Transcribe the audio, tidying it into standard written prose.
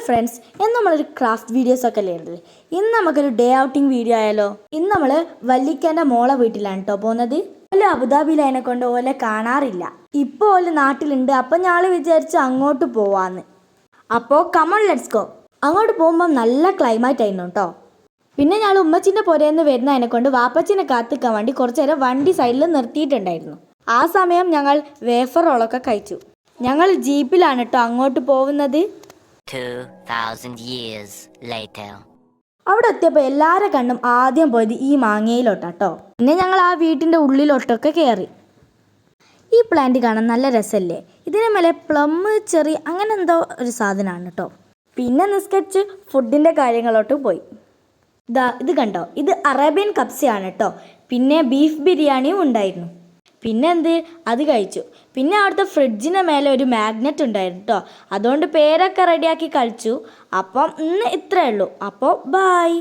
Friends, ഇന്ന് നമ്മളൊരു craft videos ഒക്കെ അല്ലേ. ഇന്ന് നമുക്കൊരു ഡേ ഔട്ടിംഗ് വീഡിയോ ആയാലോ. ഇന്ന് നമ്മൾ വല്ലിക്കൻ്റെ മോളെ വീട്ടിലാണ് കേട്ടോ പോകുന്നത്. ഓല അബുദാബിയിൽ അതിനെ കൊണ്ട് ഓലെ കാണാറില്ല. ഇപ്പോൾ ഓല് നാട്ടിലുണ്ട്. അപ്പം ഞങ്ങൾ വിചാരിച്ചു അങ്ങോട്ട് പോവാന്ന്. അപ്പോൾ കമൺ ലെറ്റ്സ് ഗോ. അങ്ങോട്ട് പോകുമ്പോൾ നല്ല ക്ലൈമറ്റ് ആയിരുന്നു കേട്ടോ. പിന്നെ ഞങ്ങൾ ഉമ്മച്ചിൻ്റെ പുരേന്ന് വരുന്ന അതിനെ കൊണ്ട് വാപ്പച്ചിനെ കാത്തിക്കാൻ വേണ്ടി കുറച്ച് നേരം വണ്ടി സൈഡിൽ നിർത്തിയിട്ടുണ്ടായിരുന്നു. ആ സമയം ഞങ്ങൾ വേഫർ റോളൊക്കെ കഴിച്ചു. ഞങ്ങൾ ജീപ്പിലാണ് കേട്ടോ അങ്ങോട്ട് പോകുന്നത്. 2000 years later. അവിടെ എത്തിയപ്പോൾ എല്ലാവരുടെ കണ്ണും ആദ്യം പോയത് ഈ മാങ്ങയിലോട്ടാട്ടോ. പിന്നെ ഞങ്ങൾ ആ വീട്ടിൻ്റെ ഉള്ളിലോട്ടൊക്കെ കയറി. ഈ പ്ലാന്റ് കാണാൻ നല്ല രസമല്ലേ. ഇതിന് മേലെ പ്ലം, ചെറി അങ്ങനെ എന്തോ ഒരു സാധനമാണ് കേട്ടോ. പിന്നെ നിസ്കരിച്ച് ഫുഡിൻ്റെ കാര്യങ്ങളോട്ട് പോയി. ഇത് കണ്ടോ, ഇത് അറേബ്യൻ കബ്സയാണ് കേട്ടോ. പിന്നെ ബീഫ് ബിരിയാണിയും ഉണ്ടായിരുന്നു. പിന്നെ അത് കഴിച്ചു. പിന്നെ അവിടുത്തെ ഫ്രിഡ്ജിന് മേലെ ഒരു മാഗ്നറ്റ് ഉണ്ടായിരുന്നു കേട്ടോ. അതുകൊണ്ട് പേരൊക്കെ റെഡിയാക്കി കഴിച്ചു. അപ്പം ഇന്ന് ഇത്രയേ ഉള്ളൂ. അപ്പോൾ ബായ്.